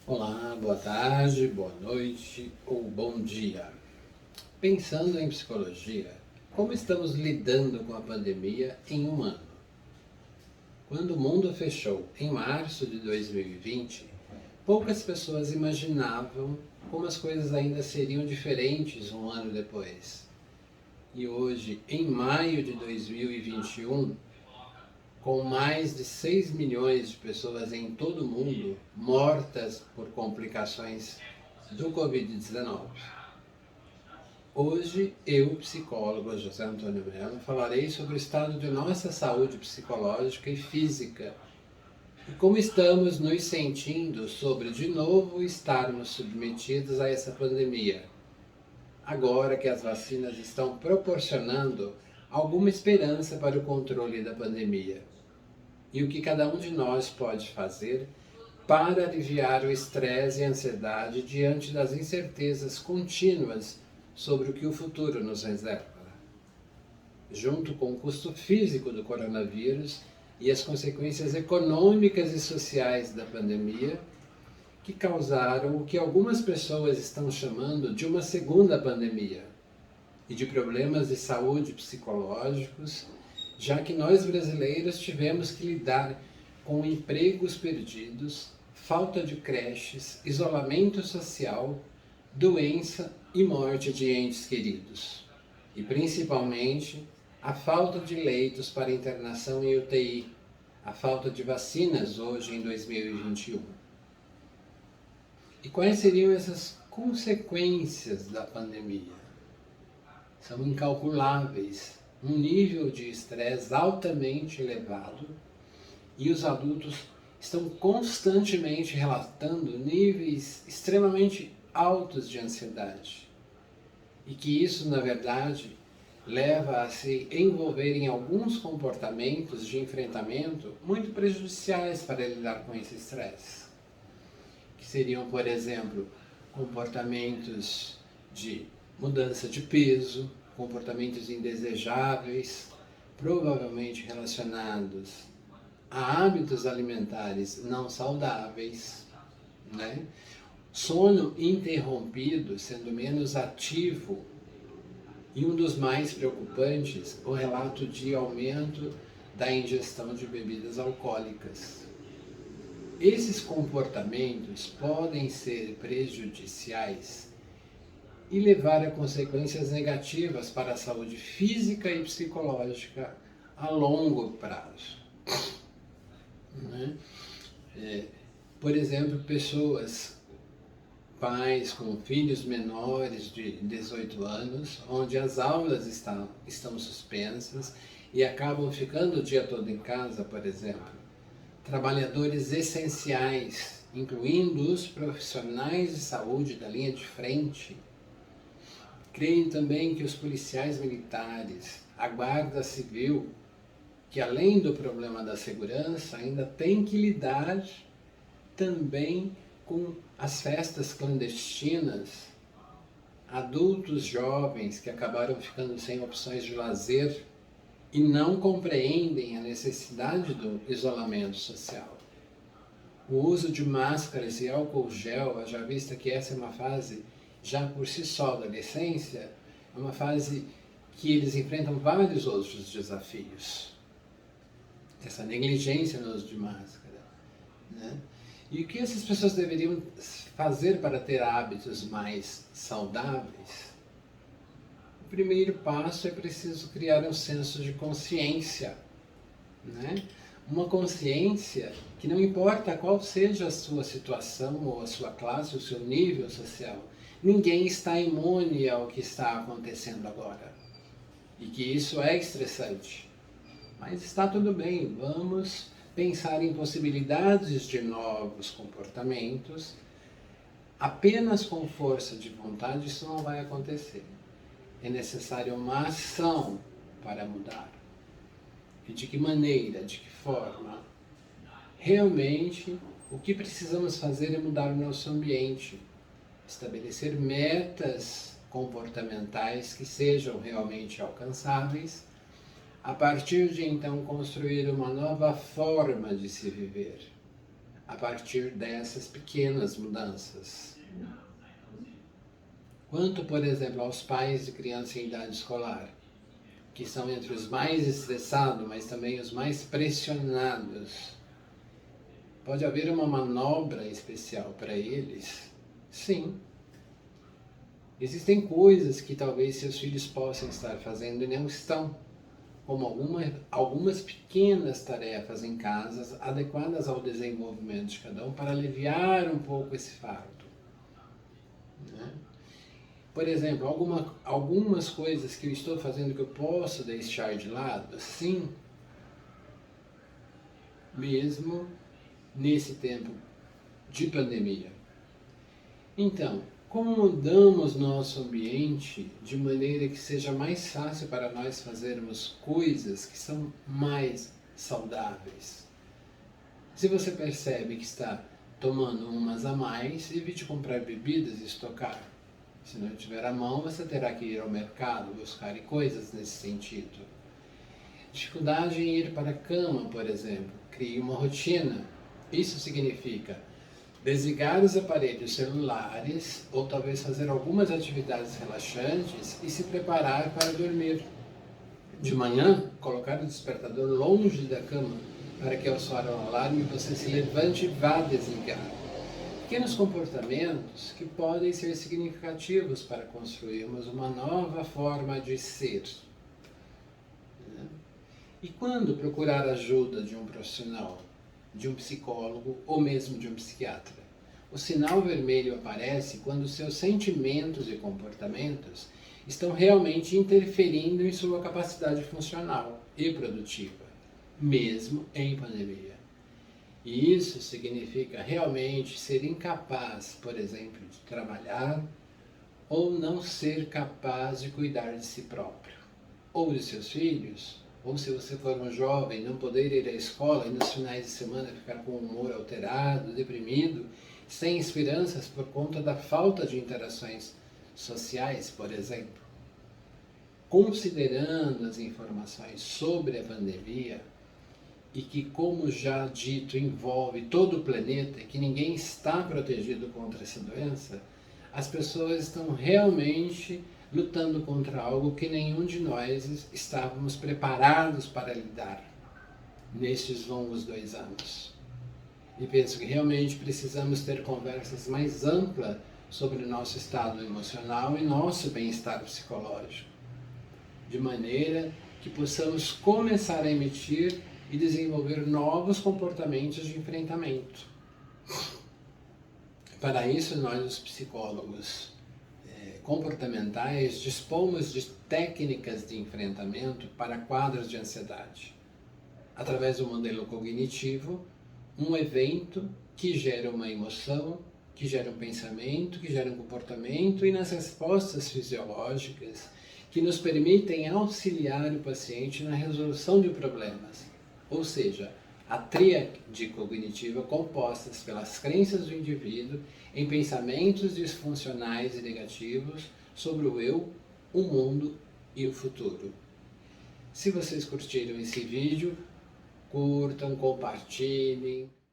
Olá, boa tarde, boa noite ou bom dia. Pensando em psicologia, como estamos lidando com a pandemia em um ano? Quando o mundo fechou em março de 2020, poucas pessoas imaginavam como as coisas ainda seriam diferentes um ano depois. E hoje, em maio de 2021, com mais de 6 milhões de pessoas em todo o mundo mortas por complicações do Covid-19. Hoje, eu, psicólogo José Antônio Mello, falarei sobre o estado de nossa saúde psicológica e física e como estamos nos sentindo sobre, de novo, estarmos submetidos a essa pandemia, agora que as vacinas estão proporcionando alguma esperança para o controle da pandemia. E o que cada um de nós pode fazer para aliviar o estresse e a ansiedade diante das incertezas contínuas sobre o que o futuro nos reserva, junto com o custo físico do coronavírus e as consequências econômicas e sociais da pandemia, que causaram o que algumas pessoas estão chamando de uma segunda pandemia, e de problemas de saúde psicológicos, já que nós brasileiros tivemos que lidar com empregos perdidos, falta de creches, isolamento social, doença e morte de entes queridos. E principalmente a falta de leitos para internação em UTI, a falta de vacinas hoje em 2021. E quais seriam essas consequências da pandemia? São incalculáveis, um nível de estresse altamente elevado, e os adultos estão constantemente relatando níveis extremamente altos de ansiedade. E que isso, na verdade, leva a se envolver em alguns comportamentos de enfrentamento muito prejudiciais para lidar com esse estresse. Que seriam, por exemplo, comportamentos de mudança de peso, comportamentos indesejáveis, provavelmente relacionados a hábitos alimentares não saudáveis, né? Sono interrompido, sendo menos ativo, e um dos mais preocupantes, o relato de aumento da ingestão de bebidas alcoólicas. Esses comportamentos podem ser prejudiciais e levar a consequências negativas para a saúde física e psicológica a longo prazo. Né? Por exemplo, pais com filhos menores de 18 anos, onde as aulas estão suspensas e acabam ficando o dia todo em casa, por exemplo. Trabalhadores essenciais, incluindo os profissionais de saúde da linha de frente. Creio também que os policiais militares, a Guarda Civil, que além do problema da segurança, ainda tem que lidar também com as festas clandestinas, adultos jovens que acabaram ficando sem opções de lazer e não compreendem a necessidade do isolamento social. O uso de máscaras e álcool gel, já vista que essa é uma fase, já por si só, da adolescência, é uma fase que eles enfrentam vários outros desafios. Essa negligência no uso de máscara, né? E o que essas pessoas deveriam fazer para ter hábitos mais saudáveis? O primeiro passo é preciso criar um senso de consciência, né? Uma consciência que não importa qual seja a sua situação ou a sua classe, o seu nível social, ninguém está imune ao que está acontecendo agora. E que isso é estressante. Mas está tudo bem, vamos pensar em possibilidades de novos comportamentos. Apenas com força de vontade isso não vai acontecer. É necessária uma ação para mudar. E de que maneira, de que forma? Realmente, o que precisamos fazer é mudar o nosso ambiente, estabelecer metas comportamentais que sejam realmente alcançáveis, a partir de então construir uma nova forma de se viver. a partir dessas pequenas mudanças. Quanto, por exemplo, aos pais de criança em idade escolar, que são entre os mais estressados, mas também os mais pressionados, pode haver uma manobra especial para eles? Sim. Existem coisas que talvez seus filhos possam estar fazendo e não estão, como algumas pequenas tarefas em casa adequadas ao desenvolvimento de cada um para aliviar um pouco esse fardo. Né? Por exemplo, algumas coisas que eu estou fazendo que eu posso deixar de lado, sim, mesmo nesse tempo de pandemia. Então, como mudamos nosso ambiente de maneira que seja mais fácil para nós fazermos coisas que são mais saudáveis? Se você percebe que está tomando umas a mais, evite comprar bebidas e estocar. Se não tiver à mão, você terá que ir ao mercado buscar coisas nesse sentido. Dificuldade em ir para a cama, por exemplo. Crie uma rotina. Isso significa desligar os aparelhos celulares ou talvez fazer algumas atividades relaxantes e se preparar para dormir. De manhã, colocar o despertador longe da cama para que ao soar o alarme você se levante e vá desligar. Pequenos comportamentos que podem ser significativos para construirmos uma nova forma de ser. E quando procurar ajuda de um profissional, de um psicólogo ou mesmo de um psiquiatra? O sinal vermelho aparece quando seus sentimentos e comportamentos estão realmente interferindo em sua capacidade funcional e produtiva, mesmo em pandemia. E isso significa realmente ser incapaz, por exemplo, de trabalhar ou não ser capaz de cuidar de si próprio, ou de seus filhos, ou se você for um jovem, não poder ir à escola e nos finais de semana ficar com o humor alterado, deprimido, sem esperanças por conta da falta de interações sociais, por exemplo. Considerando as informações sobre a pandemia, e que, como já dito, envolve todo o planeta, e que ninguém está protegido contra essa doença, as pessoas estão realmente lutando contra algo que nenhum de nós estávamos preparados para lidar nestes longos 2 anos. E penso que realmente precisamos ter conversas mais amplas sobre o nosso estado emocional e nosso bem-estar psicológico, de maneira que possamos começar a emitir e desenvolver novos comportamentos de enfrentamento. Para isso, nós, os psicólogos comportamentais, dispomos de técnicas de enfrentamento para quadros de ansiedade. Através do modelo cognitivo, um evento que gera uma emoção, que gera um pensamento, que gera um comportamento, e nas respostas fisiológicas que nos permitem auxiliar o paciente na resolução de problemas. Ou seja, a tríade cognitiva compostas pelas crenças do indivíduo em pensamentos disfuncionais e negativos sobre o eu, o mundo e o futuro. Se vocês curtiram esse vídeo, curtam, compartilhem.